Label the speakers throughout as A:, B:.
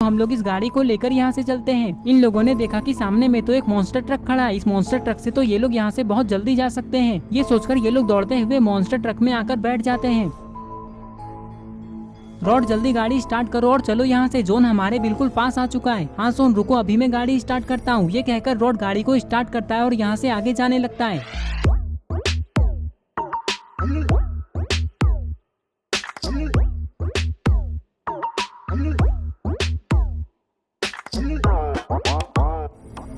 A: हम लोग इस गाड़ी को लेकर यहाँ से चलते हैं। इन लोगों ने देखा कि सामने में तो एक मॉन्स्टर ट्रक खड़ा है। इस मॉन्स्टर ट्रक से तो ये लोग यहाँ से बहुत जल्दी जा सकते हैं। ये सोचकर ये लोग दौड़ते हुए मॉन्स्टर ट्रक में आकर बैठ जाते हैं। रॉड जल्दी गाड़ी स्टार्ट करो और चलो यहाँ से, जोन हमारे बिल्कुल पास आ चुका है। हाँ सोन रुको, अभी मैं गाड़ी स्टार्ट करता हूँ। ये कहकर रॉड गाड़ी को स्टार्ट करता है और यहाँ से आगे जाने लगता है।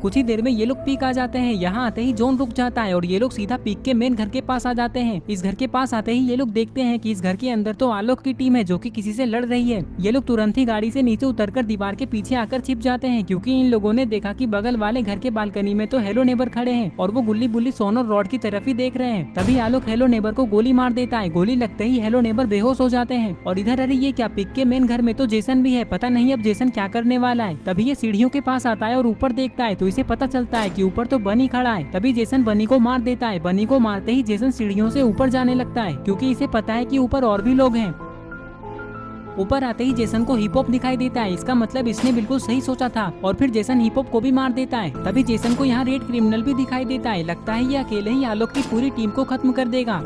A: कुछ ही देर में ये लोग पीक आ जाते हैं। यहाँ आते ही जोन रुक जाता है और ये लोग सीधा पीक के मेन घर के पास आ जाते हैं। इस घर के पास आते ही ये लोग देखते हैं कि इस घर के अंदर तो आलोक की टीम है जो कि किसी से लड़ रही है। ये लोग तुरंत ही गाड़ी से नीचे उतरकर दीवार के पीछे आकर छिप जाते हैं, क्योंकि इन लोगों ने देखा कि बगल वाले घर के बालकनी में तो हेलो नेबर खड़े हैं और वो गुल्ली बुल्ली सोन और रॉड की तरफ ही देख रहे हैं। तभी आलोक हेलो नेबर को गोली मार देता है। गोली लगते ही हेलो नेबर बेहोश हो जाते हैं। और इधर अरे ये क्या, पिक के मेन घर में तो जेसन भी है। पता नहीं अब जेसन क्या करने वाला है। तभी ये सीढ़ियों के पास आता है और ऊपर देखता है तो इसे पता चलता है कि ऊपर तो बनी खड़ा है। तभी जेसन बनी को मार देता है। बनी को मारते ही जेसन सीढ़ियों से ऊपर जाने लगता है, क्योंकि इसे पता है कि ऊपर और भी लोग हैं। ऊपर आते ही जेसन को हिप हॉप दिखाई देता है। इसका मतलब इसने बिल्कुल सही सोचा था और फिर जेसन हिप हॉप को भी मार देता है। तभी जेसन को यहाँ रेड क्रिमिनल भी दिखाई देता है। लगता है ये अकेले ही आलोक की पूरी टीम को खत्म कर देगा।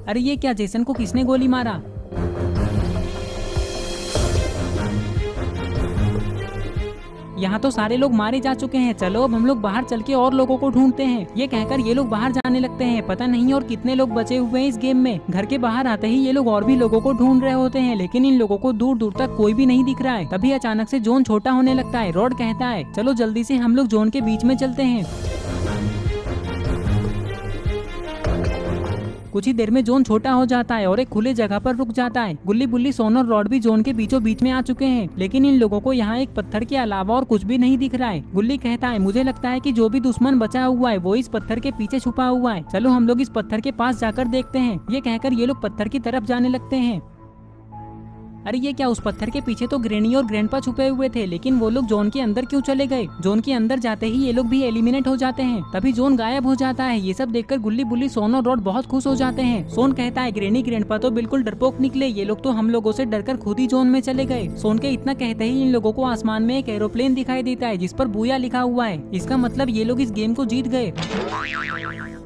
A: अरे ये क्या, जेसन को किसने गोली मारा? यहाँ तो सारे लोग मारे जा चुके हैं। चलो अब हम लोग बाहर चल के और लोगों को ढूंढते हैं। ये कहकर ये लोग बाहर जाने लगते हैं। पता नहीं और कितने लोग बचे हुए हैं इस गेम में। घर के बाहर आते ही ये लोग और भी लोगों को ढूंढ रहे होते हैं, लेकिन इन लोगों को दूर दूर तक कोई भी नहीं दिख रहा है। तभी अचानक से जोन छोटा होने लगता है। रॉड कहता है चलो जल्दी से हम लोग जोन के बीच में चलते हैं। कुछ ही देर में जोन छोटा हो जाता है और एक खुले जगह पर रुक जाता है। गुल्ली बुल्ली सोन और रॉड भी जोन के बीचों बीच में आ चुके हैं, लेकिन इन लोगों को यहाँ एक पत्थर के अलावा और कुछ भी नहीं दिख रहा है। गुल्ली कहता है मुझे लगता है कि जो भी दुश्मन बचा हुआ है वो इस पत्थर के पीछे छुपा हुआ है। चलो हम लोग इस पत्थर के पास जाकर देखते हैं। ये कहकर ये लोग पत्थर की तरफ जाने लगते हैं। अरे ये क्या, उस पत्थर के पीछे तो ग्रैनी और ग्रैंडपा छुपे हुए थे, लेकिन वो लोग जोन के अंदर क्यों चले गए? जोन के अंदर जाते ही ये लोग भी एलिमिनेट हो जाते हैं। तभी जोन गायब हो जाता है। ये सब देखकर गुल्ली बुल्ली सोन और रॉड बहुत खुश हो जाते हैं। सोन कहता है ग्रैनी ग्रैंडपा तो बिल्कुल डरपोक निकले, ये लोग तो हम लोगों से डरकर खुद ही जोन में चले गए। सोन के इतना कहते ही इन लोगों को आसमान में एक एरोप्लेन दिखाई देता है जिस पर बूया लिखा हुआ है। इसका मतलब ये लोग इस गेम को जीत गए।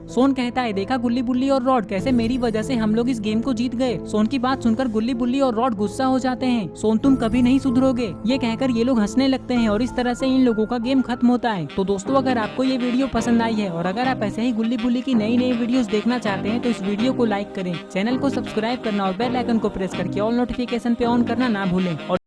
A: सोन कहता है देखा गुल्ली बुल्ली और रॉड, कैसे मेरी वजह से हम लोग इस गेम को जीत गए। सोन की बात सुनकर गुल्ली बुल्ली और रॉड गुस्सा हो जाते हैं। सोन तुम कभी नहीं सुधरोगे, ये कहकर ये लोग हंसने लगते हैं और इस तरह से इन लोगों का गेम खत्म होता है। तो दोस्तों अगर आपको ये वीडियो पसंद आई है और अगर आप ऐसे ही गुल्ली बुल्ली की नई नई वीडियोस देखना चाहते हैं तो इस वीडियो को लाइक करें, चैनल को सब्सक्राइब करना और बेल आइकन को प्रेस करके ऑल नोटिफिकेशन पे ऑन करना ना भूलें।